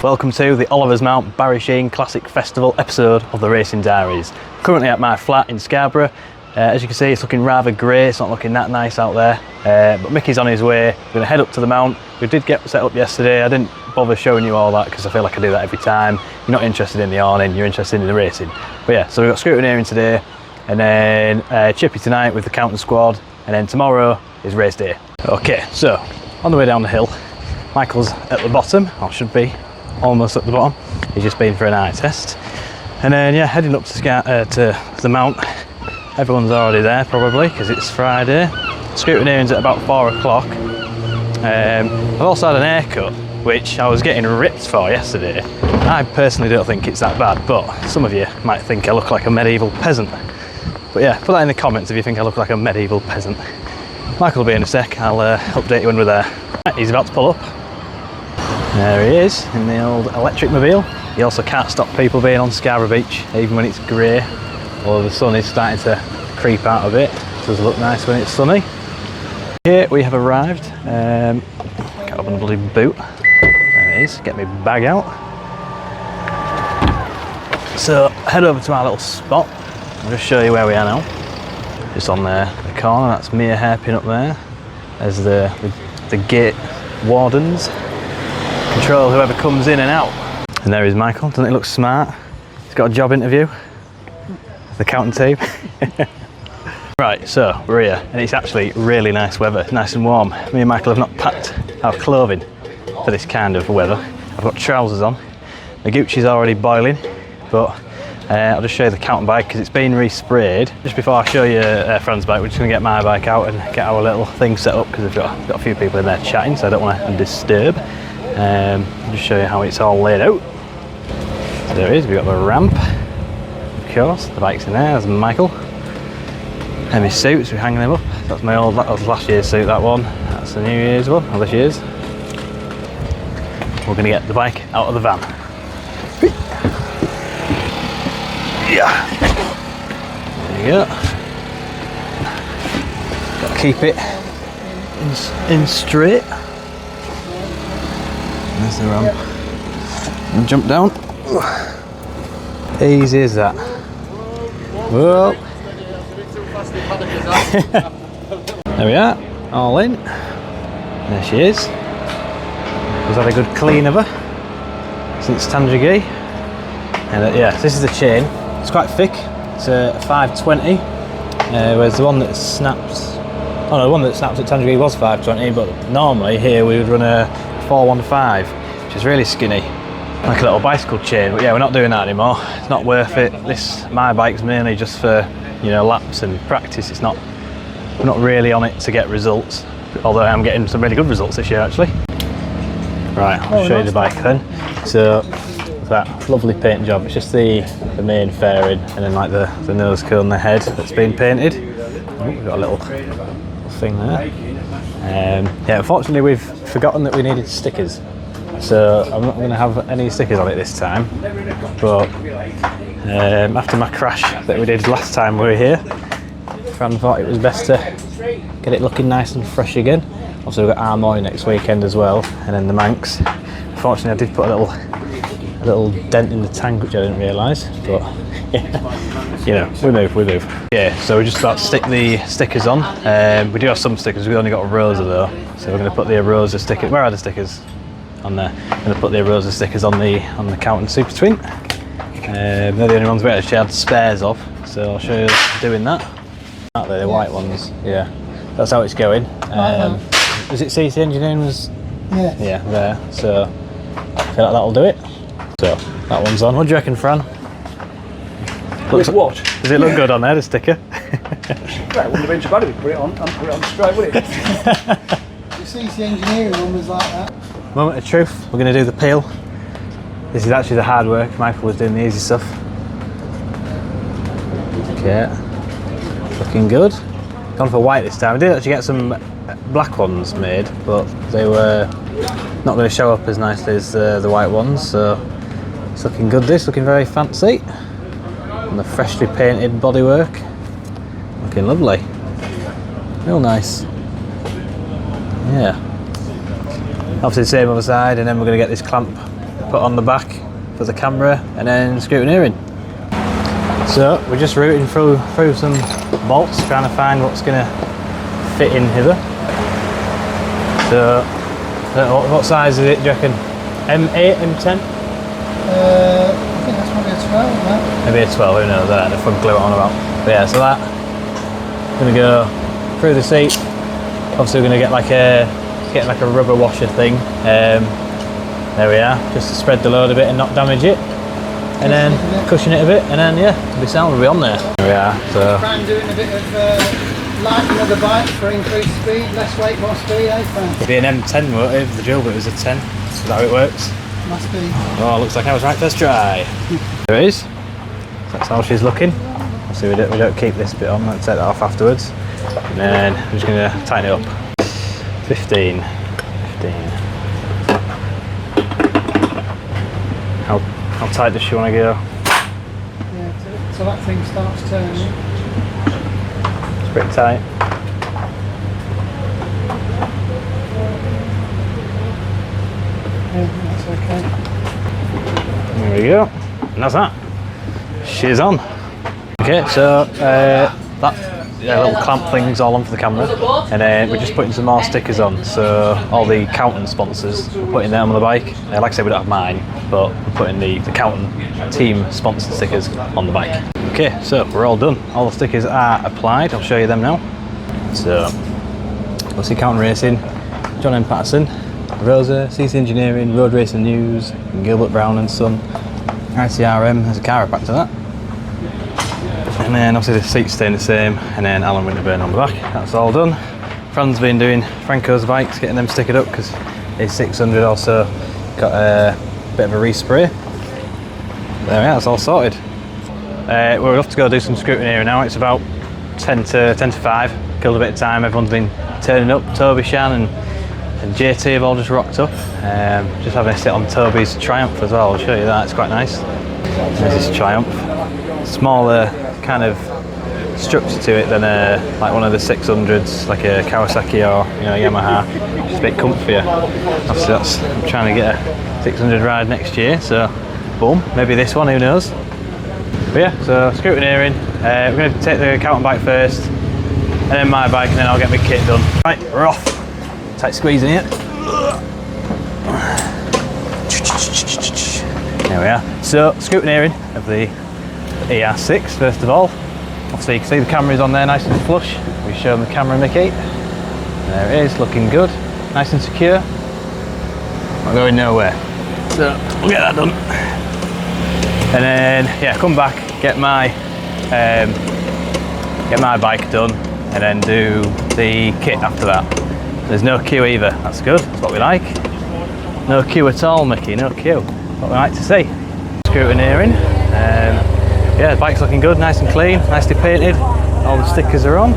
Welcome to the Oliver's Mount Barrysheene Classic Festival episode of the Racing Diaries. Currently at my flat in Scarborough. As you can see, it's looking rather grey, it's not looking that nice out there, but Mickey's on his way. We're going to head up to the mount. We did get set up yesterday. I didn't bother showing you all that because I feel like I do that every time. You're not interested in the awning, you're interested in the racing. But yeah, so we've got Scrutineering today, and then Chippy tonight with the counting squad, and then tomorrow is race day. Okay, so on the way down the hill, Michael's at the bottom, or should be almost at the bottom. He's just been for an eye test, and then yeah, heading up to the mount. Everyone's already there probably because it's Friday. Scrutineering's at about 4 o'clock. I've also had an haircut, which I was getting ripped for yesterday. I personally don't think it's that bad, but some of you might think I look like a medieval peasant. But yeah, put that in the comments if you think I look like a medieval peasant. Michael will be in a sec. I'll update you when we're there. Right, he's about to pull up. There he is in the old electric mobile. He also can't stop people being on Scarborough Beach, even when it's grey. Although the sun is starting to creep out a bit. It does look nice when it's sunny. Here we have arrived. Can't open the bloody boot. There it is. Get my bag out. So head over to our little spot. I'll just show you where we are now. Just on the corner. That's me a hairpin up there. There's the gate wardens. Control whoever comes in and out. And there is Michael. Doesn't he look smart? He's got a job interview. The counting team. Right, so we're here, and it's actually really nice weather, nice and warm. Me and Michael have not packed our clothing for this kind of weather. I've got trousers on. The Gucci's already boiling, but I'll just show you the counting bike because it's been resprayed. Just before I show you Fran's bike, we're just going to get my bike out and get our little thing set up because we've got a few people in there chatting, so I don't want to disturb. I'll just show you how it's all laid out. So there it is, we've got the ramp. Of course, the bike's in there, there's Michael. And my suits, we're hanging them up. That was last year's suit, that one. That's the New Year's one, or this year's. We're going to get the bike out of the van. Yeah. There you go. Got to keep it in straight. There's the ramp. And jump down. Easy as that. Well. There we are, all in. There she is. We've had a good clean of her since Tandragee. And yeah, this is the chain. It's quite thick. It's a 520, whereas the one that snaps. Oh no, the one that snaps at Tandragee was 520, but normally here we would run a 415, which is really skinny, like a little bicycle chain. But yeah, we're not doing that anymore. It's not worth it. My bike's mainly just for, you know, laps and practice. We're not really on it to get results, although I am getting some really good results this year actually. Right, I'll show you the bike then. So that lovely paint job. It's just the main fairing and then like the nose cone and the head that's been painted. Oh, we've got a little thing there. Yeah, unfortunately we've forgotten that we needed stickers, so I'm not going to have any stickers on it this time. But after my crash that we did last time we were here, Fran thought it was best to get it looking nice and fresh again. Also we've got Armoy next weekend as well, and then the Manx. Unfortunately I did put a little dent in the tank, which I didn't realise, but yeah, you know, we move. Yeah, so we're just about to stick the stickers on. We do have some stickers, we've only got a Rosa though, so we're going to put the Rosa stickers. Where are the stickers? On there. I'm going to put the Rosa stickers on the Counting Super Twin. They're the only ones we actually had spares of, so I'll show you doing that. Aren't they, the white ones? Yeah, that's how it's going. Was it CC Engineering? Yeah, there. So I feel like that'll do it. So that one's on. What do you reckon, Fran? Does it look good on there, the sticker? Well, it wouldn't have been too bad if we put it on and put it on straight, would it? The CC Engineering one was like that. Moment of truth, we're going to do the peel. This is actually the hard work. Michael was doing the easy stuff. Okay, looking good. Gone for white this time. I did actually get some black ones made, but they were not going to show up as nicely as the white ones, so it's looking good. This looking very fancy, and the freshly painted bodywork looking lovely, real nice. Yeah, obviously the same other side, and then we're going to get this clamp put on the back for the camera, and then scrutineering. So we're just routing through some bolts, trying to find what's going to fit in here. So, I don't know, what size is it, do you reckon? M8, M10? I think that's probably a 12, right? Maybe a 12, who knows, I don't know if I can glue it on about. But yeah, so that, going to go through the seat. Obviously we're going to get like a rubber washer thing. There we are, just to spread the load a bit and not damage it. And then cushion it a bit, and then yeah, it'll be sound, we'll be on there. There we are, so. Fran doing a bit of lightening of the bike for increased speed, less weight, more speed, eh Fran? It'd be an M10, won't it, if the drill bit was a 10. Is that how it works? Must be. Oh, looks like I was right first try. There it is. That's how she's looking. Obviously we don't keep this bit on, let's take that off afterwards. And then I'm just going to tighten it up. 15. How tight does she want to go? Yeah, so that thing starts turning. It's pretty tight. Yeah, that's okay. There we go. And that's that. She's on. Okay, so that little clamp thing's all on for the camera, and then we're just putting some more stickers on. So all the Counton sponsors, we're putting them on the bike. Like I said, we don't have mine, but we're putting the Counton team sponsored stickers on the bike. Okay, so we're all done. All the stickers are applied. I'll show you them now. So we'll see Counton Racing, John M. Patterson, Rosa, CC Engineering, Road Racing News, Gilbert Brown and Son, ICRM. There's a chiropractor that. And then obviously the seats staying the same, and then Alan Winterburn on the back. That's all done. Fran's been doing Franco's bikes, getting them stickered up because his 600 also got a bit of a respray. There we are, that's all sorted. We're off to go do some scrutineering now. It's about 10 to 5. Killed a bit of time. Everyone's been turning up. Toby, Shan and JT have all just rocked up. Just having a sit on Toby's Triumph as well. I'll show you that. It's quite nice. There's this Triumph. Smaller kind of structure to it than like one of the 600s, like a Kawasaki or Yamaha. Just a bit comfier. Obviously I'm trying to get a 600 ride next year, so boom, maybe this one, who knows. But yeah, so scrutineering. We're going to take the Counton bike first, and then my bike, and then I'll get my kit done. Right, we're off. Tight squeeze in here. There we are. So scrutineering of the ER6 first of all. Obviously you can see the camera's on there nice and flush. We show them the camera, Mickey. There it is, looking good. Nice and secure. Not going nowhere. So we'll get that done. And then yeah, come back, get my bike done, and then do the kit after that. There's no queue either, that's good, that's what we like. No queue at all, Mickey, no queue. What we like to see. Scrutineering. Yeah, the bike's looking good, nice and clean, nicely painted. All the stickers are on.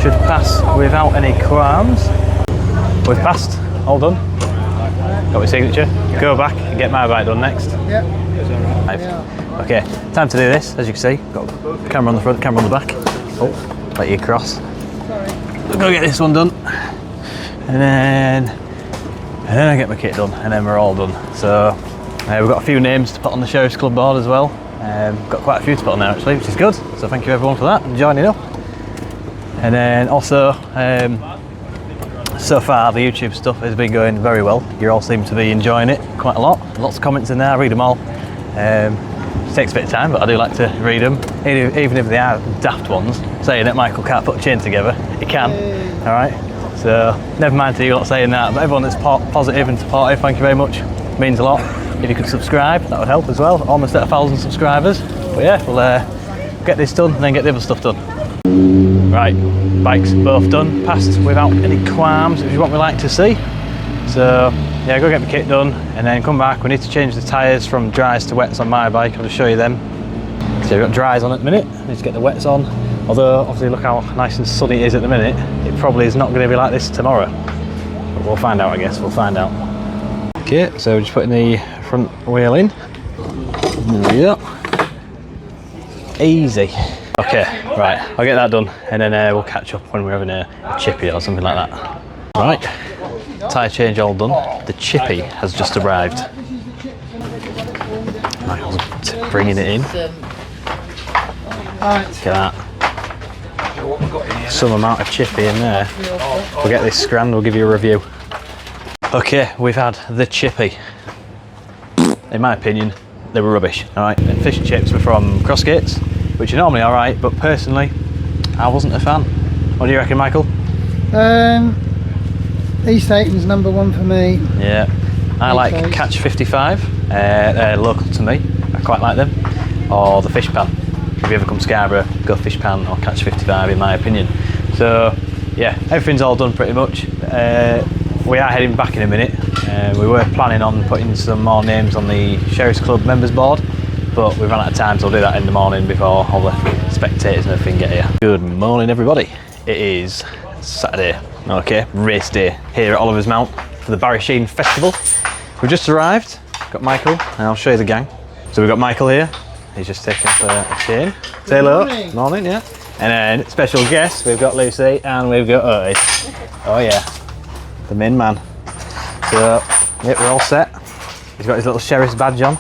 Should pass without any qualms. We've passed, all done. Got my signature. Go back and get my bike done next. Yeah. Yeah. Okay, time to do this. As you can see, got the camera on the front, camera on the back. Oh, let you cross. Sorry. We'll go get this one done, and then I get my kit done, and then we're all done. So we've got a few names to put on the Sheriff's Club board as well. Got quite a few to put on there actually, which is good. So thank you everyone for that and joining up. And then also, so far the YouTube stuff has been going very well. You all seem to be enjoying it quite a lot. Lots of comments in there, I read them all. It takes a bit of time, but I do like to read them, even if they are daft ones. Saying that Michael can't put a chain together, he can. All right. So never mind to you lot saying that, but everyone that's positive and supportive, thank you very much. It means a lot. If you could subscribe, that would help as well. Almost at 1,000 subscribers. But yeah, we'll get this done and then get the other stuff done. Right, bikes both done, passed without any qualms, which is what we like to see. So yeah, go get my kit done and then come back. We need to change the tyres from dries to wets on my bike. I'll just show you them. So we've got dries on at the minute, need to get the wets on. Although obviously look how nice and sunny it is at the minute. It probably is not going to be like this tomorrow. But we'll find out, I guess, we'll find out. Okay, so we're just putting the front wheel in. There we go. Easy. Okay, right, I'll get that done and then we'll catch up when we're having a chippy or something like that. Right, tyre change all done. The chippy has just arrived. Michael's bringing it in. Alright. Look at that. Some amount of chippy in there. We'll get this scran, we'll give you a review. Okay, we've had the chippy. In my opinion, they were rubbish. Alright, fish and chips were from Crossgates, which are normally alright, but personally, I wasn't a fan. What do you reckon, Michael? East Aiton's number one for me. Yeah, I like Okay. Catch 55, local to me. I quite like them. Or the fish pan. If you ever come to Scarborough, go fish pan or Catch 55 in my opinion. So yeah, everything's all done pretty much. We are heading back in a minute. We were planning on putting some more names on the Sheriff's Club members board, but we've run out of time, so we'll do that in the morning before all the spectators and everything get here. Good morning everybody. It is Saturday, okay, race day here at Oliver's Mount for the Barry Sheene Festival. We've just arrived, got Michael, and I'll show you the gang. So we've got Michael here, he's just taking up a chain. Say hello. Morning. Morning, yeah. And then special guests, we've got Lucy and we've got Otis. Oh yeah, the main man. So, yeah, we're all set. He's got his little sheriff's badge on.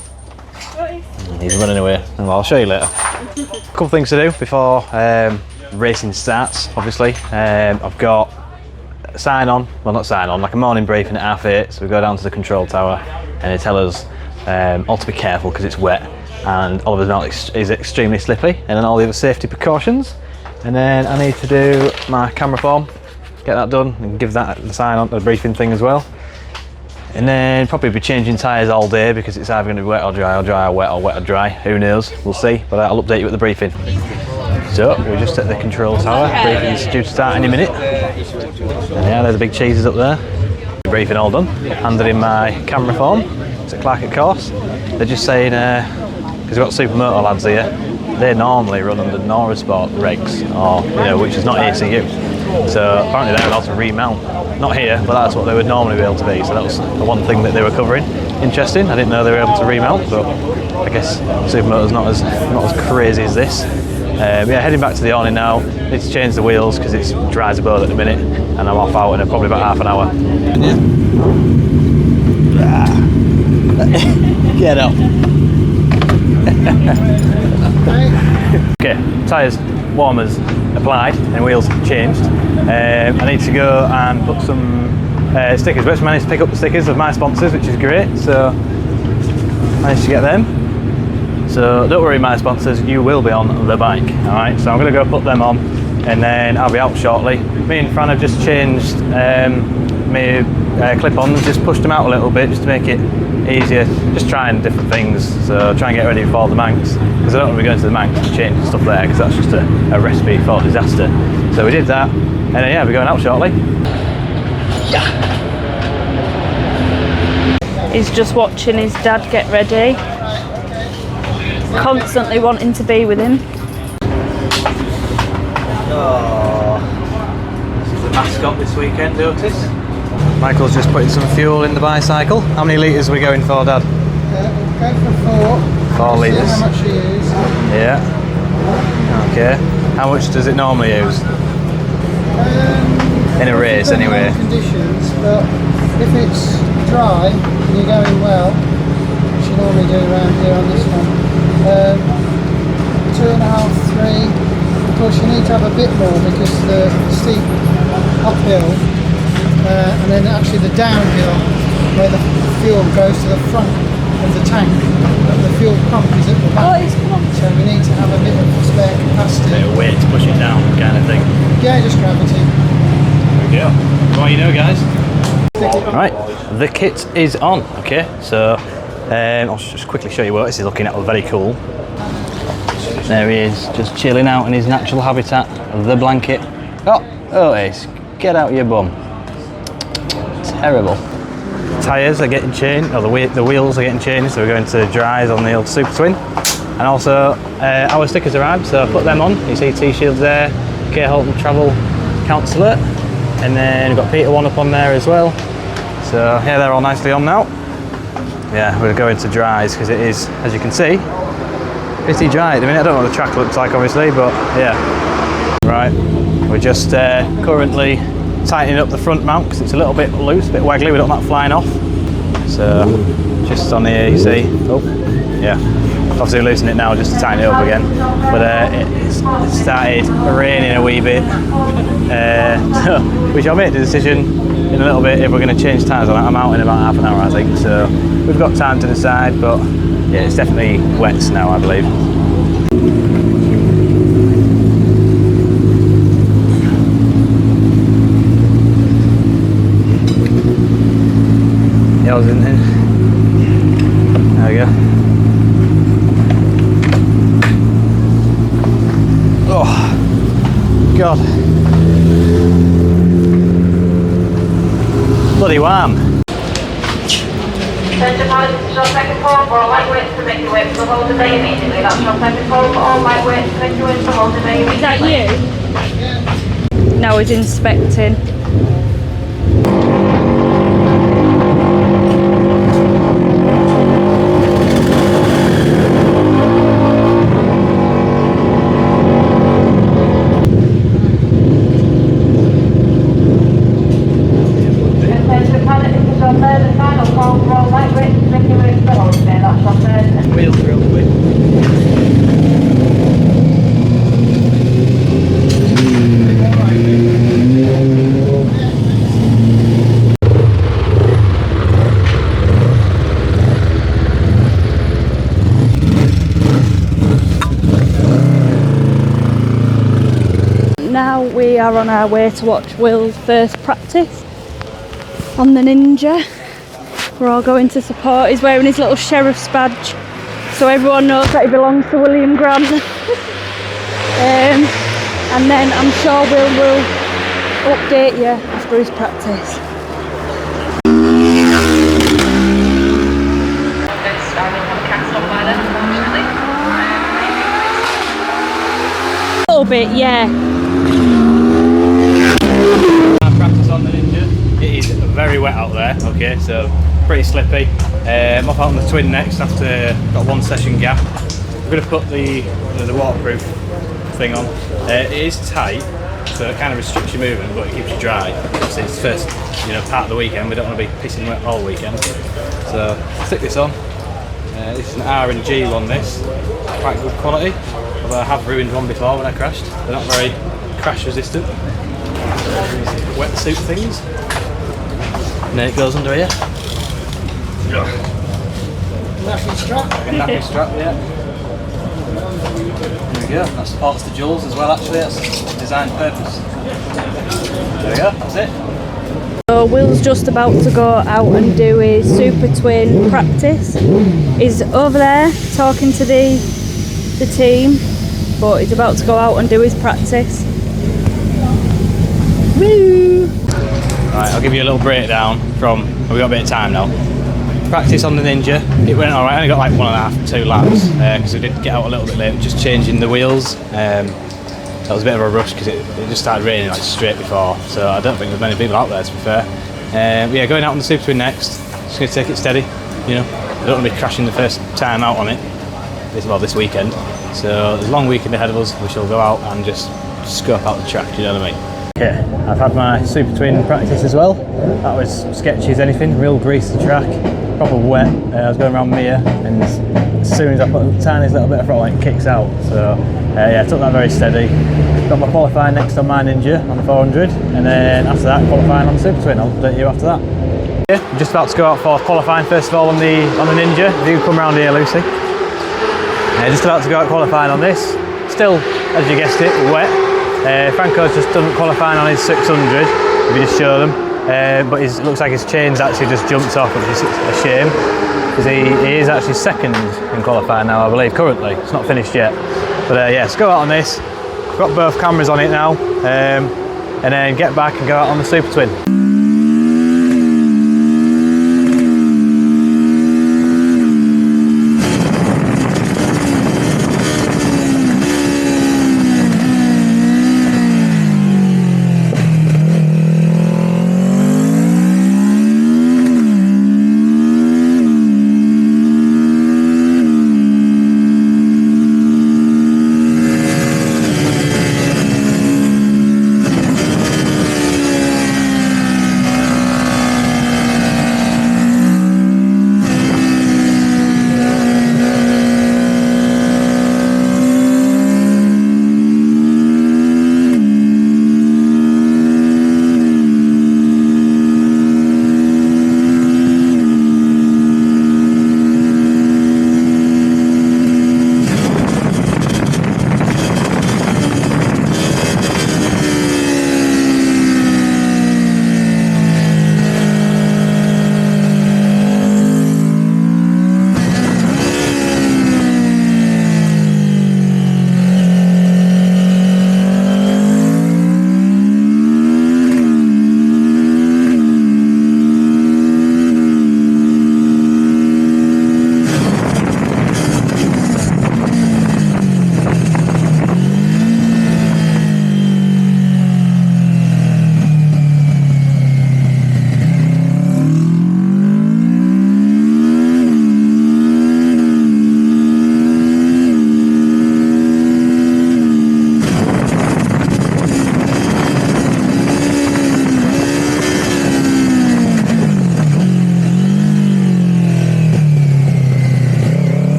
He's running away, and I'll show you later. A couple things to do before racing starts, obviously. I've got a sign on, well not sign on, like a morning briefing at 8:30, so we go down to the control tower and they tell us all to be careful because it's wet and Oliver's Mount is extremely slippy, and then all the other safety precautions. And then I need to do my camera form, get that done and give that the sign on to the briefing thing as well. And then probably be changing tyres all day because it's either going to be wet or dry or wet or dry. Who knows? We'll see. But I'll update you at the briefing. So we're just at the control tower. Briefing's due to start any minute. And yeah, there's the big cheeses up there. Briefing all done. Handed in my camera form. It's at Clark at course. They're just saying, because we've got supermoto lads here, they normally run under Nora Sport regs, or which is not ACU. So apparently they're allowed to remount. Not here, but that's what they would normally be able to be. So that was the one thing that they were covering. Interesting. I didn't know they were able to remount, but I guess supermoto's not as crazy as this. Yeah, heading back to the awning now. Need to change the wheels because it's dry as a boat at the minute, and I'm off out in probably about half an hour. Get up. Okay, tyres, warmers applied and wheels changed. I need to go and put some stickers. We actually managed to pick up the stickers of my sponsors, which is great. So managed to get them. So don't worry, my sponsors, you will be on the bike. All right. So I'm going to go put them on, and then I'll be out shortly. Me and Fran have just changed my clip-ons, just pushed them out a little bit just to make it easier, just trying different things, so try and get ready for the Manx, because I don't want to be going to the Manx and change stuff there, because that's just a recipe for disaster. So we did that, and then yeah, we're going out shortly. Yeah. He's just watching his dad get ready, constantly wanting to be with him. Oh, this is the mascot this weekend, Otis. Michael's just putting some fuel in the bicycle. How many litres are we going for, Dad? Go for 4. 4 litres. How much you use? Yeah. Okay. How much does it normally use? In a race, anyway. Conditions, but if it's dry and you're going well, which you normally do around here on this one, 2.5, 3. Of course, you need to have a bit more because the steep uphill. And then actually the downhill where the fuel goes to the front of the tank, but the fuel pump is at the back. So we need to have a bit of spare capacity. A weight to push it down, kind of thing. Yeah, just gravity. There we go. Well, you know, guys. Right, the kit is on. Okay, so I'll just quickly show you what this is looking at. Very cool. There he is, just chilling out in his natural habitat, the blanket. Oh, Otis, get out your bum. Terrible. Tyres are getting changed, or the wheels are getting changed, so we're going to dries on the old Super Twin. And also our stickers arrived, so I put them on. You see T-Shields there, K Holton Travel Councillor, and then we've got Peter One up on there as well. So yeah, they're all nicely on now. Yeah, we're going to dries because it is, as you can see, pretty dry at the minute. I don't know what the track looks like obviously, but yeah. Right, we're just currently tightening up the front mount because it's a little bit loose, a bit waggly. We don't want that flying off. So just on here, you see, oh, yeah, obviously losing it now just to tighten it up again. But it started raining a wee bit, which I'll make the decision in a little bit if we're going to change tyres on it. I'm out in about half an hour, I think, so we've got time to decide. But yeah, it's definitely wet now, I believe. Yeah, I was in there. There we go. Oh, God. Bloody warm. Send your pallet to shop second floor for all lightweights to make your way to the hold of bay immediately. That's shop second floor for all lightweights to make your way to the hold of bay immediately. Is that you? Now he's inspecting. Now we are on our way to watch Will's first practice on the Ninja. We're all going to support. He's wearing his little sheriff's badge, so everyone knows that he belongs to William Grant. And then I'm sure Will update you after his practice. A little bit, yeah. Practice on the Ninja. It is very wet out there, okay, so pretty slippy. I'm off out on the twin next after got one session gap. I'm going to put the waterproof thing on. It is tight, so it kind of restricts your movement, but it keeps you dry. Obviously it's first part of the weekend, we don't want to be pissing wet all weekend. So stick this on. This is an R&G one, this. Quite good quality, although I have ruined one before when I crashed. They're not very crash resistant. Wetsuit things. And then it goes under here. Nappy strap. Nappy strap, yeah. There we go. That supports the jewels as well, actually. That's designed purpose. There we go, that's it. So Will's just about to go out and do his super twin practice. He's over there talking to the team, but he's about to go out and do his practice. Woo! Right, I'll give you a little breakdown from, we've got a bit of time now. Practice on the Ninja, it went alright. I only got like 1.5 to 2 laps because we did get out a little bit late, just changing the wheels. That was a bit of a rush because it just started raining like straight before, so I don't think there's many people out there, to be fair. Yeah, going out on the Super Twin next, just going to take it steady, I don't want to be crashing the first time out on it, this weekend. So there's a long weekend ahead of us, we shall go out and just scope out the track, do you know what I mean? Okay, I've had my Super Twin practice as well. That was sketchy as anything, real greasy track, proper wet. I was going around Mia, and as soon as I put the tiniest little bit of throttle, it kicks out. So yeah, I took that very steady. Got my qualifying next on my Ninja on the 400, and then after that qualifying on the Super Twin. I'll update you after that. Yeah, I'm just about to go out for qualifying first of all on the Ninja. If you can come round here, Lucy. Just about to go out qualifying on this. Still, as you guessed it, wet. Franco's just done qualifying on his 600, if you just show them. But it looks like his chain's actually just jumped off, which is a shame, because he is actually second in qualifying now, I believe, currently. It's not finished yet. But yeah, let's go out on this. Got both cameras on it now, and then get back and go out on the Super Twin.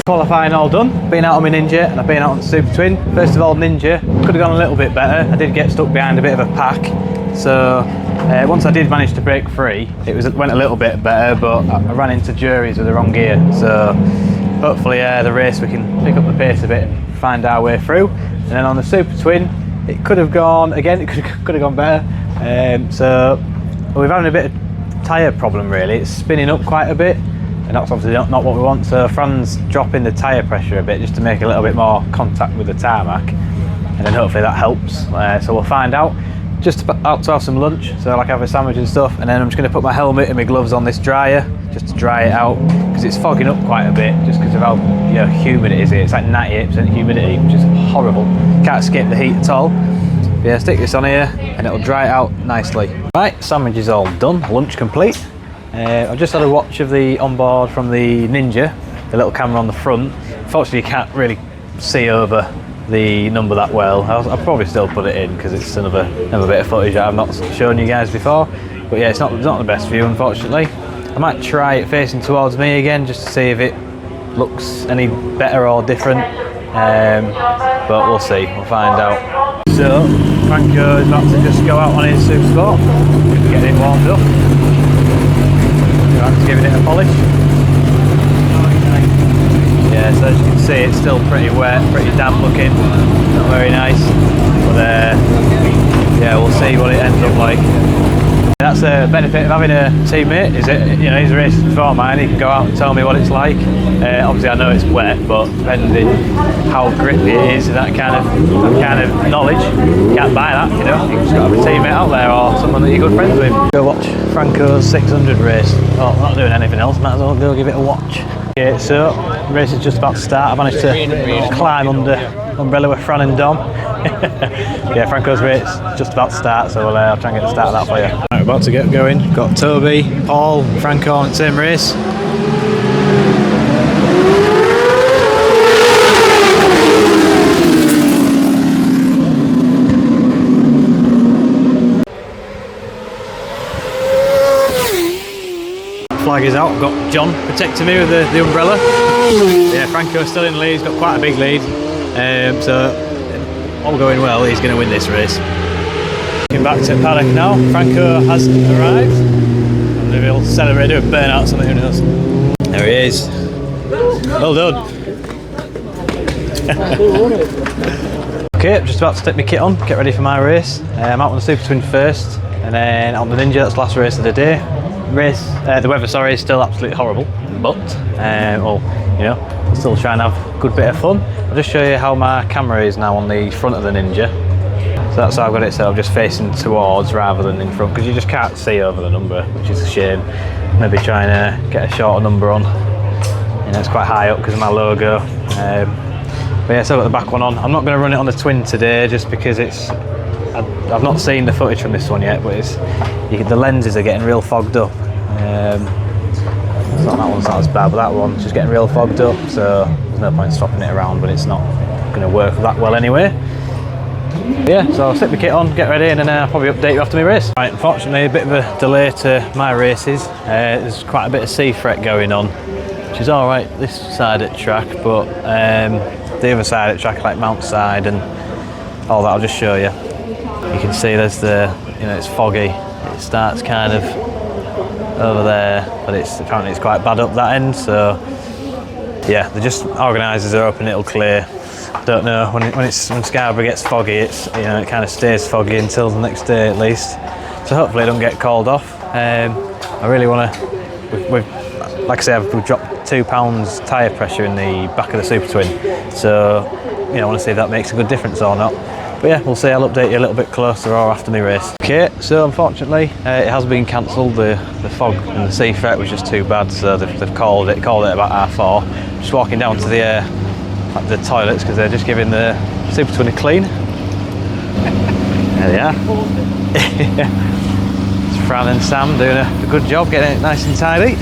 Qualifying all done, been out on my Ninja and I've been out on the Super Twin. First of all, Ninja could have gone a little bit better. I did get stuck behind a bit of a pack, so once I did manage to break free, went a little bit better, but I ran into juries with the wrong gear. So hopefully the race we can pick up the pace a bit and find our way through. And then on the Super Twin, it could have gone again. It could have gone better. So we've having a bit of tyre problem really. It's spinning up quite a bit. And that's obviously not what we want, so Fran's dropping the tyre pressure a bit just to make a little bit more contact with the tarmac, and then hopefully that helps. So we'll find out. Just out to have some lunch, so like have a sandwich and stuff, and then I'm just going to put my helmet and my gloves on this dryer just to dry it out, because it's fogging up quite a bit just because of how humid it is here. It's like 98% humidity, which is horrible. Can't escape the heat at all. But yeah, stick this on here and it'll dry it out nicely. Right, sandwich is all done, lunch complete. I've just had a watch of the onboard from the Ninja, the little camera on the front. Unfortunately, you can't really see over the number that well. I'll probably still put it in because it's another bit of footage that I've not shown you guys before. But yeah, it's not the best view, unfortunately. I might try it facing towards me again just to see if it looks any better or different. But we'll see, we'll find out. So, Franco is about to just go out on his Super Sport, getting it warmed up. Just giving it a polish. Yeah, so as you can see, it's still pretty wet, pretty damp looking, not very nice. But yeah, we'll see what it ends up like. That's the benefit of having a teammate, is it? He's raced before mine, he can go out and tell me what it's like. Obviously I know it's wet, but depending how grippy it is, that kind of knowledge, you can't buy that, you just got to have a teammate out there or someone that you're good friends with. Go watch Franco's 600 race. Oh, not doing anything else, might as well go give it a watch. Okay, so the race is just about to start. I managed to climb under umbrella with Fran and Dom. Yeah, Franco's race just about to start, so I'll try and get the start of that for you. Right, we're about to get going. Got Toby, Paul, Franco on the same race. Flag is out. I've got John protecting me with the umbrella. Yeah, Franco's still in the lead. He's got quite a big lead. So all going well, he's going to win this race. Looking back to Paddock now. Franco has arrived. And maybe he'll celebrate, do a burnout or something, who knows. There he is. Well done. Okay, I'm just about to stick my kit on, get ready for my race. I'm out on the Super Twin first, and then on the Ninja, that's the last race of the day. The weather, sorry, is still absolutely horrible, but still try and have a good bit of fun. I'll just show you how my camera is now on the front of the Ninja. So that's how I've got it set up, just facing towards rather than in front, because you just can't see over the number, which is a shame. Maybe try and get a shorter number on. It's quite high up because of my logo. But yeah, so I've got the back one on. I'm not going to run it on the Twin today, just because I've not seen the footage from this one yet, but the lenses are getting real fogged up. So that one's not as bad, but that one's just getting real fogged up, so there's no point swapping it around when it's not going to work that well anyway. But yeah, so I'll stick the kit on, get ready, and then I'll probably update you after my race. Right, unfortunately a bit of a delay to my races. There's quite a bit of sea fret going on, which is alright this side at track, but the other side at track, like Mount Side and all that, I'll just show you. You can see there's it's foggy. It starts kind of over there, but apparently it's quite bad up that end, so yeah, they're just organisers are hoping it'll clear. Don't know, when Scarborough gets foggy, it kind of stays foggy until the next day at least, so hopefully it don't get called off. I really want to, like I say, we've dropped £2 tyre pressure in the back of the Super Twin, so I want to see if that makes a good difference or not. But yeah, we'll see, I'll update you a little bit closer or after my race. Okay, so unfortunately it has been cancelled. The fog and the sea fret was just too bad, so they've called it about 4:30. Just walking down to the toilets because they're just giving the Super Twin a clean. There they are. It's Fran and Sam doing a good job getting it nice and tidy.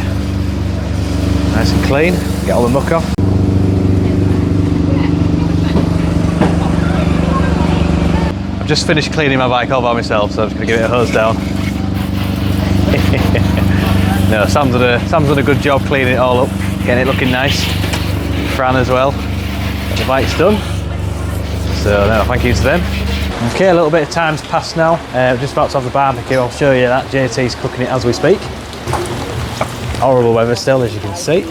Nice and clean, get all the muck off. I've just finished cleaning my bike all by myself, so I'm just going to give it a hose down. No, Sam's done a good job cleaning it all up, getting it looking nice. Fran as well. Got the bike's done. So no, thank you to them. Okay, a little bit of time's passed now. We're just about to have the barbecue. I'll show you that. JT's cooking it as we speak. Horrible weather still, as you can see.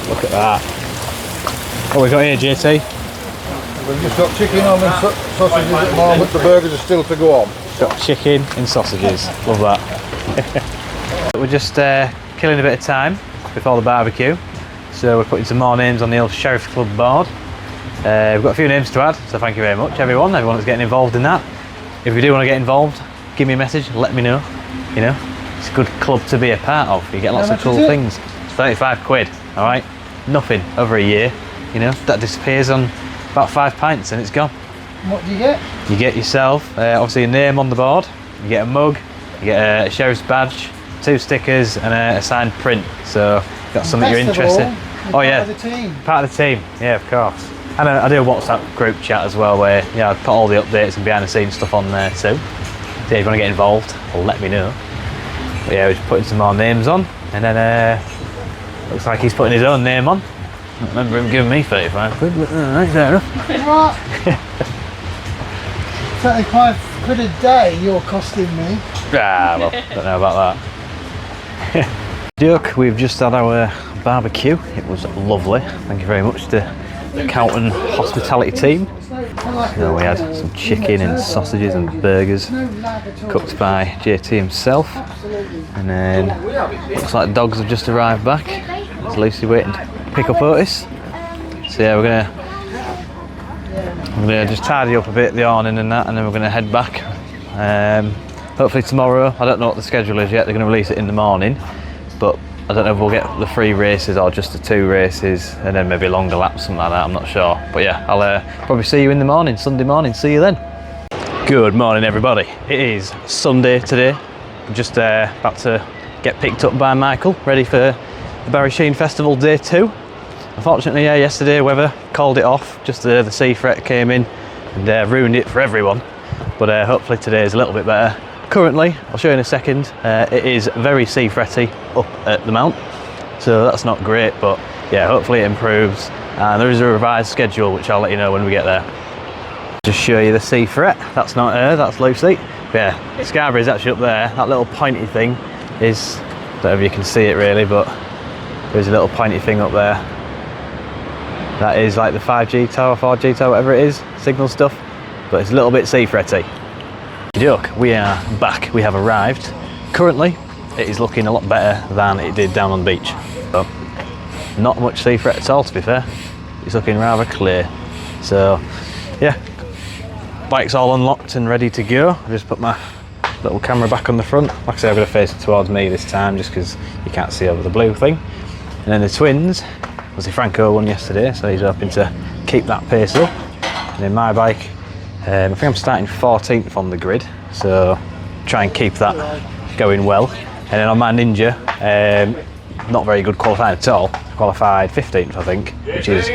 Look at that. What we got here, JT? We've just got chicken on and sausages at the moment. The burgers are still to go on. Got chicken and sausages. Love that. We're just killing a bit of time before the barbecue. So we're putting some more names on the old Sheriff's Club board. We've got a few names to add, so thank you very much everyone that's getting involved in that. If you do want to get involved, give me a message, let me know. You know, it's a good club to be a part of. You get lots of cool things. It's 35 quid, all right? Nothing over a year, you know, that disappears on about 5 pints and it's gone. What do you get? You get yourself, obviously a name on the board, you get a mug, you get a sheriff's badge, 2 stickers and a signed print. So you've got something you're interested in. Oh yeah, part of the team. Part of the team, yeah, of course. And I do a WhatsApp group chat as well where I put all the updates and behind the scenes stuff on there too. So if you want to get involved, let me know. But yeah, we're just putting some more names on, and then looks like he's putting his own name on. I don't remember him giving me 35 quid, but right, fair enough. What? 35 quid a day you're costing me. Ah, well, don't know about that. Duke, we've just had our barbecue. It was lovely. Thank you very much to the Calton hospitality team. So we had some chicken and sausages and burgers cooked by JT himself, and then looks like the dogs have just arrived back. There's Lucy waiting to pick up Otis. So yeah, we're gonna just tidy up a bit, the awning and that, and then we're gonna head back. Hopefully tomorrow. I don't know what the schedule is yet. They're gonna release it in the morning, but I don't know if we'll get the 3 races or just the 2 races and then maybe longer laps, something like that, I'm not sure. But yeah, I'll probably see you in the morning, Sunday morning, see you then. Good morning everybody. It is Sunday today. I'm just about to get picked up by Michael, ready for the Barry Sheene Festival day 2. Unfortunately, yeah, yesterday weather called it off, just the sea threat came in and ruined it for everyone. But hopefully today is a little bit better. Currently, I'll show you in a second, it is very sea fretty up at the mount, so that's not great, but yeah, hopefully it improves. And there is a revised schedule, which I'll let you know when we get there. Just show you the sea threat. That's not her, that's Lucy. But yeah, Scarborough is actually up there. That little pointy thing is, I don't know if you can see it really, but there's a little pointy thing up there. That is like the 5G tower, 4G tower, whatever it is, signal stuff, but it's a little bit sea fretty. Joke, we are back, we have arrived. Currently, it is looking a lot better than it did down on the beach. So, not much sea fret at all, to be fair. It's looking rather clear. So, yeah, bike's all unlocked and ready to go. I just put my little camera back on the front. Like I say, I'm going to face it towards me this time, just because you can't see over the blue thing. And then the twins, obviously Franco won yesterday, so he's hoping to keep that pace up. And then my bike, I think I'm starting 14th on the grid, so try and keep that going well. And then on my Ninja, not very good qualifying at all. Qualified 15th, I think, which is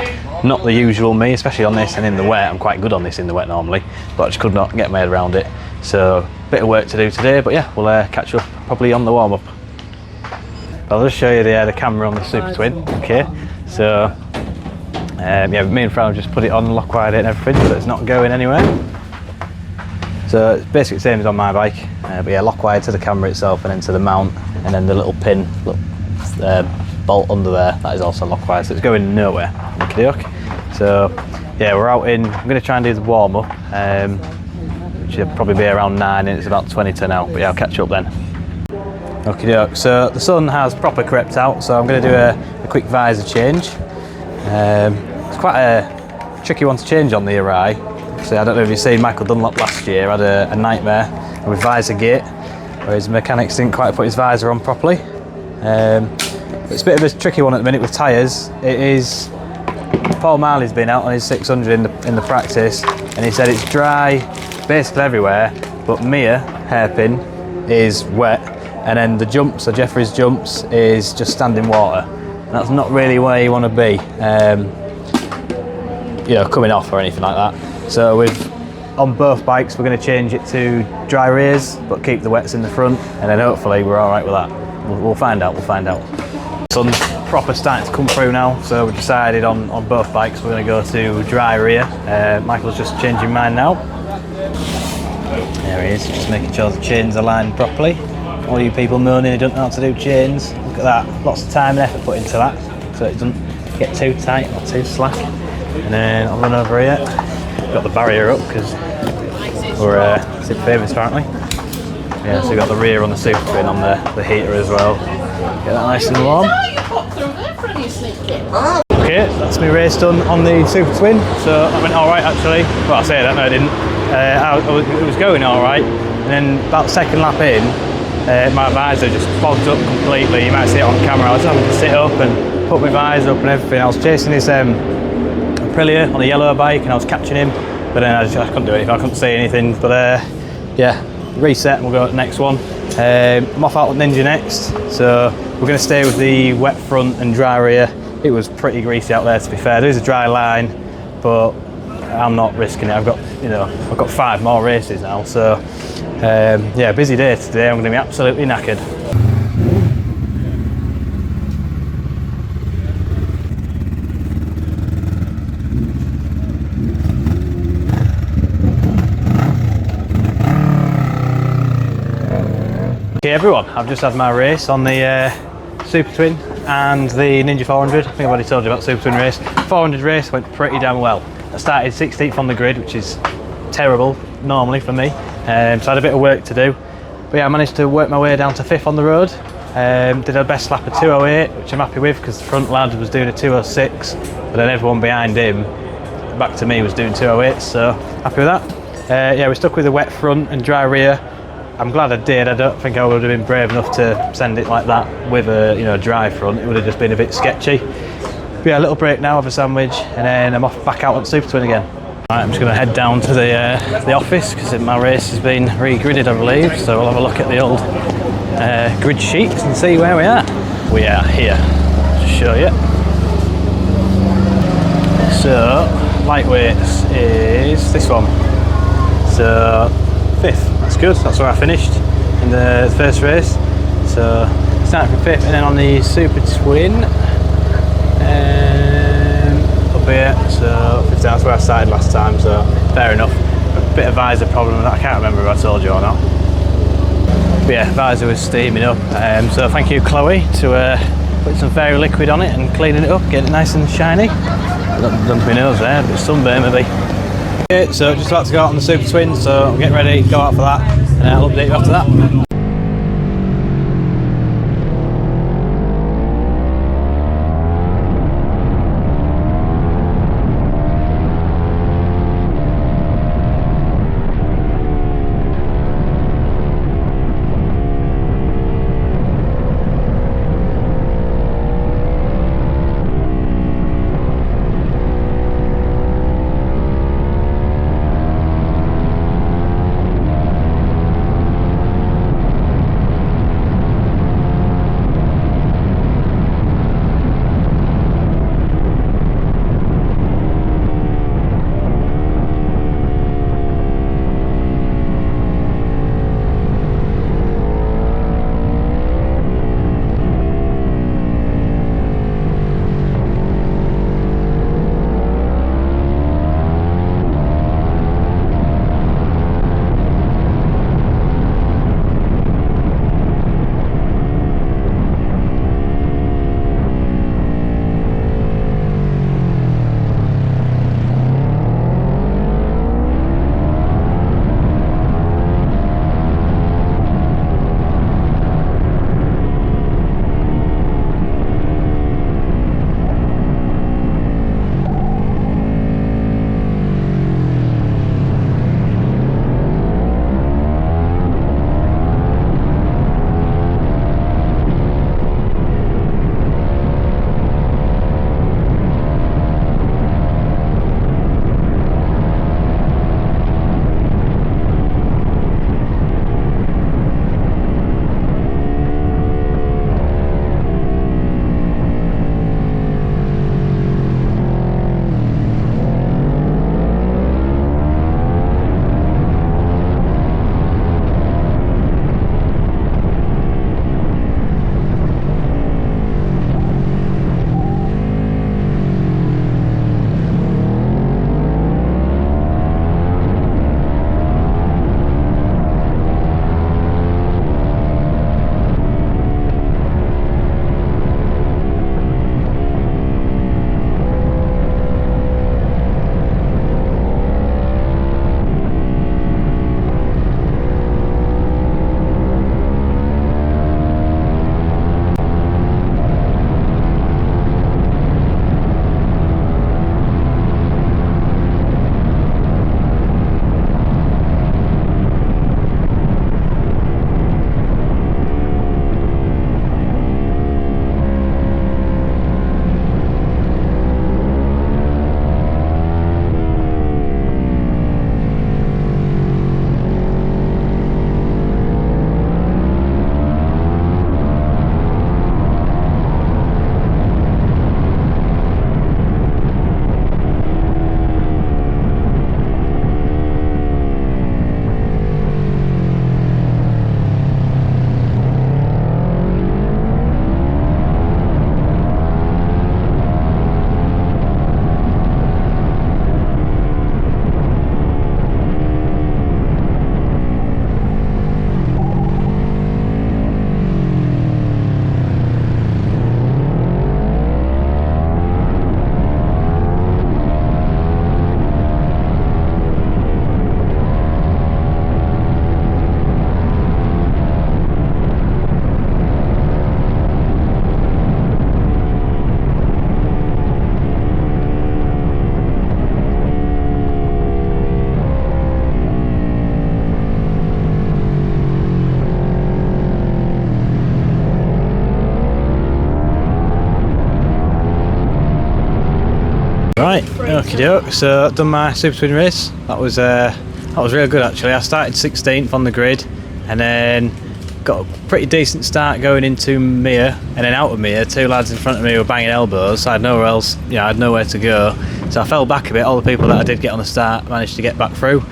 not the usual me, especially on this and in the wet. I'm quite good on this in the wet normally, but I just could not get my head around it. So, bit of work to do today, but yeah, we'll catch up probably on the warm-up. I'll just show you the camera on the Super Twin. Okay, so yeah, me and Fran have just put it on, lock-wired it and everything, but it's not going anywhere. So it's basically the same as on my bike, but yeah, lock-wired to the camera itself and then to the mount, and then the little pin, bolt under there, that is also lock-wired, so it's going nowhere. Okey-doke. So yeah, we're out in, I'm going to try and do the warm-up, which will probably be around 9 and it's about 20 to now, but yeah, I'll catch you up then. Okey-doke, so the sun has proper crept out, so I'm going to do a quick visor change. It's quite a tricky one to change on the Arai. So I don't know if you've seen Michael Dunlop last year had a nightmare with visor gate, where his mechanics didn't quite put his visor on properly. It's a bit of a tricky one at the minute with tyres. It is, Paul Marley's been out on his 600 in the practice, and he said it's dry basically everywhere, but Mia hairpin is wet, and then the jumps, so Jeffrey's jumps, is just standing water. And that's not really where you want to be, you know, coming off or anything like that. So on both bikes, we're going to change it to dry rears, but keep the wets in the front, and then hopefully we're all right with that. We'll find out. Sun's proper starting to come through now, so we decided on both bikes we're going to go to dry rear. Michael's just changing mine now. There he is, just making sure the chains are lined properly. All you people moaning who don't know how to do chains, look at that, lots of time and effort put into that, so it doesn't get too tight or too slack. And then I'll run over here, got the barrier up because we're super favourites apparently. Yeah, so we've got the rear on the Super Twin on the heater as well. Get that nice and warm. Okay, that's my race done on the Super Twin, so that went alright actually. Well, I say that, no I didn't. It was going alright, and then about second lap in, my visor just fogged up completely. You might see it on camera. I was having to sit up and put my visor up and everything. I was chasing this Aprilia on a yellow bike and I was catching him, but then I couldn't do anything. I couldn't see anything. But yeah, reset and we'll go to the next one. I'm off out with Ninja next, so we're going to stay with the wet front and dry rear. It was pretty greasy out there, to be fair. There is a dry line, but I'm not risking it. I've got 5 more races now, so yeah, busy day today. I'm going to be absolutely knackered. Okay everyone, I've just had my race on the Super Twin and the Ninja 400. I think I've already told you about the Super Twin race. 400 race went pretty damn well. I started 16th on the grid, which is terrible normally for me, so I had a bit of work to do. But yeah, I managed to work my way down to 5th on the road. Did a best lap of 2:08, which I'm happy with because the front lad was doing a 2:06, but then everyone behind him, back to me, was doing 2:08, so happy with that. Yeah, we stuck with the wet front and dry rear. I'm glad I did. I don't think I would have been brave enough to send it like that with a dry front. It would have just been a bit sketchy. But yeah, a little break now, have a sandwich, and then I'm off back out on Super Twin again. Right, I'm just going to head down to the office because my race has been regridded, I believe. So we'll have a look at the old grid sheets and see where we are. We are here. I'll just show you. So lightweights is this one. So 5th. That's good. That's where I finished in the first race. So starting from 5th, and then on the Super Twin. Up here, so 5th, that's where I started last time, so fair enough. A bit of visor problem, I can't remember if I told you or not. But yeah, visor was steaming up, so thank you Chloe to put some fairy liquid on it and cleaning it up, getting it nice and shiny. Done to my nose there, a bit of sunburn maybe. Okay, so just about to go out on the Super Twin, so I'm getting ready, go out for that, and I'll update you after that. Right, okie doke. So done my super twin race. That was real good actually. I started 16th on the grid, and then got a pretty decent start going into Mere, and then out of Mere, 2 lads in front of me were banging elbows. So I had nowhere else, you know, I had nowhere to go. So I fell back a bit. All the people that I did get on the start managed to get back through.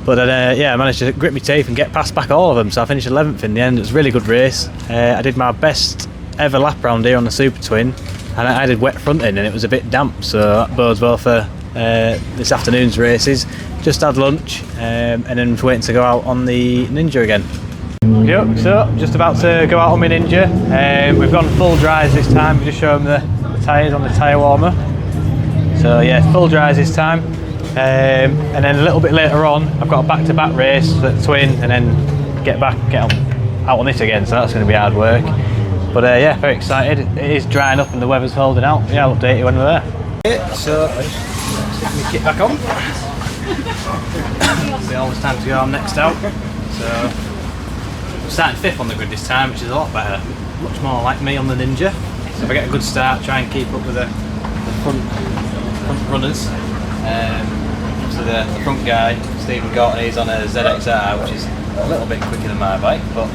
But then, yeah, I managed to grit my teeth and get past back all of them. So I finished 11th in the end. It was a really good race. I did my best ever lap round here on the super twin, and I did wet fronting, and it was a bit damp. So that bodes well for this afternoon's races. Just had lunch, and then was waiting to go out on the Ninja again. Yep, so just about to go out on my Ninja. We've gone full dries this time. We just show them the tyres on the tyre warmer. So yeah, full dries this time. And then a little bit later on, I've got a back-to-back race at the twin, and then get out on this again. So that's going to be hard work. But yeah, very excited. It is drying up and the weather's holding out. Yeah, I'll update you when we're there. Yeah, so I just stick my kit back on. It's almost time to go. I'm next out. So I'm starting 5th on the grid this time, which is a lot better. Much more like me on the Ninja. So if I get a good start, try and keep up with the front runners. So the front guy, Stephen Gorton, he's on a ZXR, which is a little bit quicker than my bike, but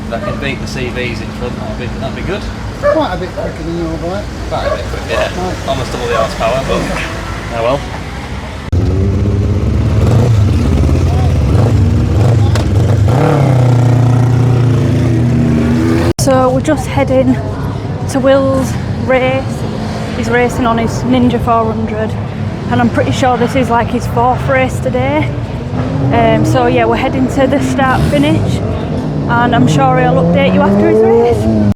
if I can beat the CVs in front, that'd be good. Quite a bit quicker than your bike. Quite a bit quicker, yeah. Right. Almost double the horsepower, but oh well. So we're just heading to Will's race. He's racing on his Ninja 400, and I'm pretty sure this is like his 4th race today. So yeah, we're heading to the start finish, and I'm sure he'll update you after his race.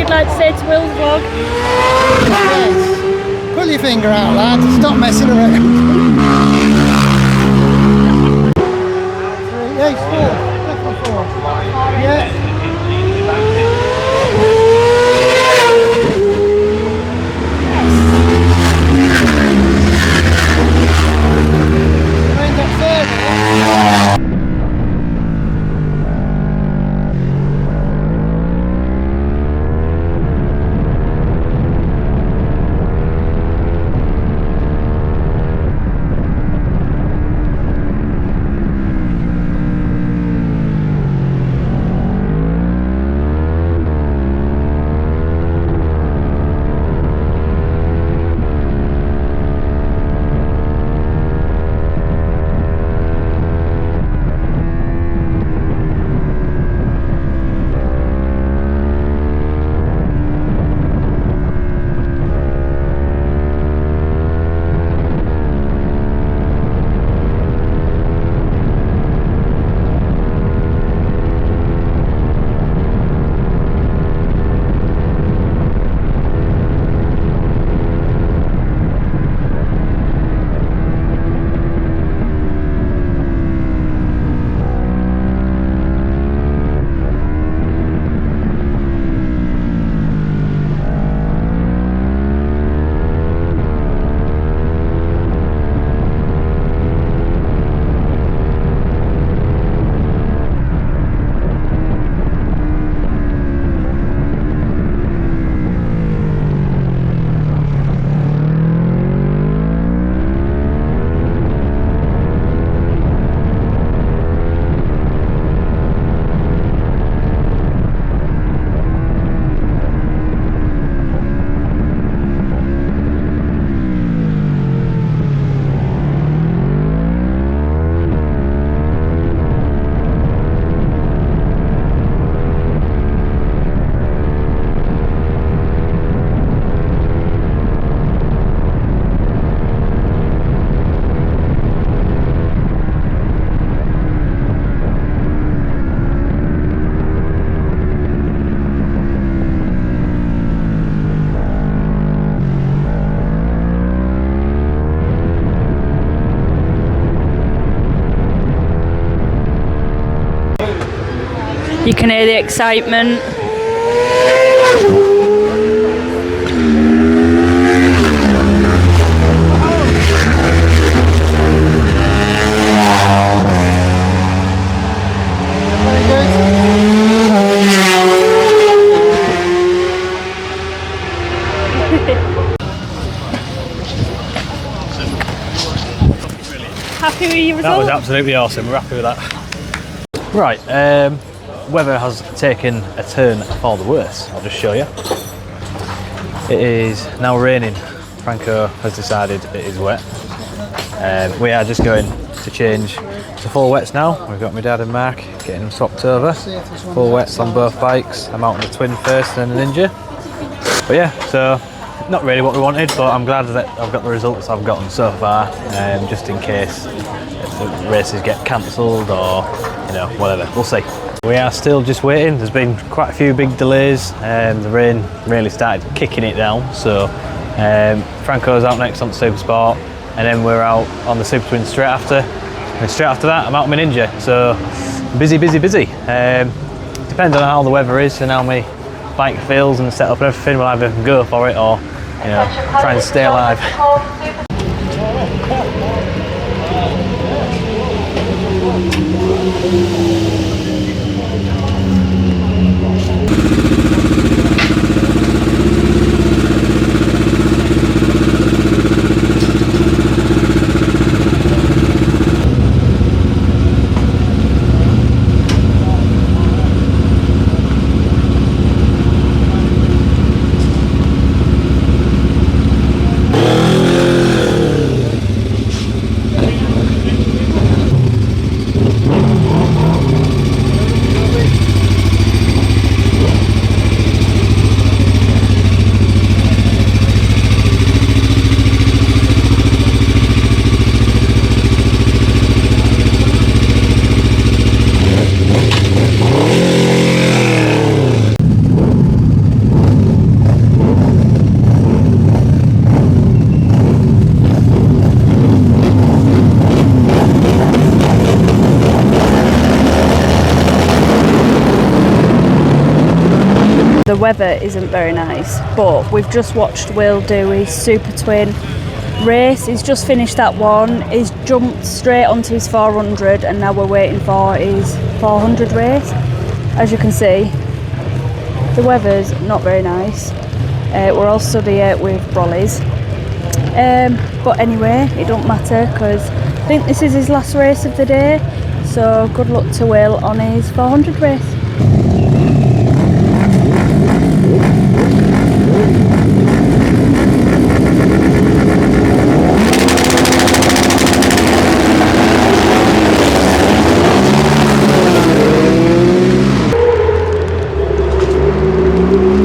Like to say to Will's vlog? Yes. Pull your finger out, lad. Stop messing around. 3, yeah, it's 4. Definitely 4. Yeah. End up 3rd. You can hear the excitement. Happy with your result? That was absolutely awesome, we're happy with that. Right, weather has taken a turn for the worse, I'll just show you. It is now raining. Franco has decided it is wet. We are just going to change to full wets now. We've got my dad and Mark getting them swapped over. Full wets on both bikes. I'm out on the twin first and then the Ninja. But yeah, so not really what we wanted, but I'm glad that I've got the results I've gotten so far, just in case the races get cancelled or, you know, whatever. We'll see. We are still just waiting. There's been quite a few big delays. The rain really started kicking it down, so Franco's out next on Super Sport, and then we're out on the Super Twin straight after. And straight after that, I'm out on my Ninja. So busy. Depends on how the weather is and how my bike feels and the setup and everything. We'll either go for it or, you know, try and stay alive. The weather isn't very nice, but we've just watched Will do his Super Twin race. He's just finished that one. He's jumped straight onto his 400 and now we're waiting for his 400 race. As you can see, the weather's not very nice. We're all stood here with brollies. But anyway, it don't matter because I think this is his last race of the day. So good luck to Will on his 400 race.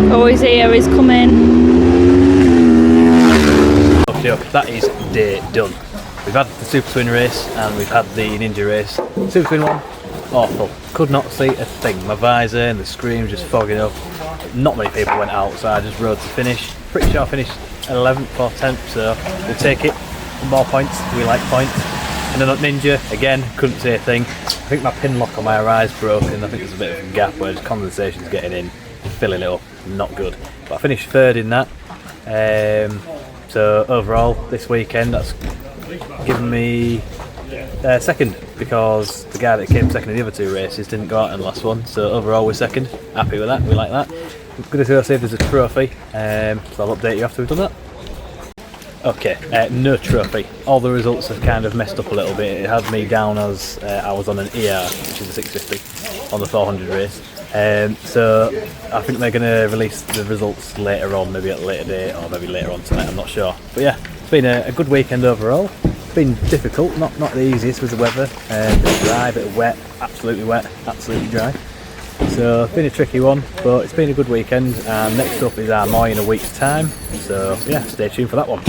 Oh, he's here, he's coming. Okay, that is day done. We've had the Super Twin race and we've had the Ninja race. Super Twin one, awful. Could not see a thing. My visor and the screen just fogging up. Not many people went out, so I just rode to finish. Pretty sure I finished 11th or 10th, so we'll take it. More points, we like points. And then at Ninja, again, couldn't see a thing. I think my pin lock on my Arise broke and I think there's a bit of a gap where condensation's getting in, filling it up, not good. But I finished third in that. So overall, this weekend, that's given me second, because the guy that came second in the other two races didn't go out in the last one. So overall, we're second. Happy with that, we like that. I'm going to go see if there's a trophy, so I'll update you after we've done that. Okay, no trophy. All the results have kind of messed up a little bit. It had me down as I was on an ER, which is a 650, on the 400 race. So I think they're going to release the results later on, maybe at a later date or maybe later on tonight, I'm not sure. But yeah, it's been a good weekend overall. It's been difficult, not the easiest with the weather. A bit dry, a bit wet, absolutely dry. So it's been a tricky one, but it's been a good weekend. And next up is our Moy in a week's time. So yeah, stay tuned for that one.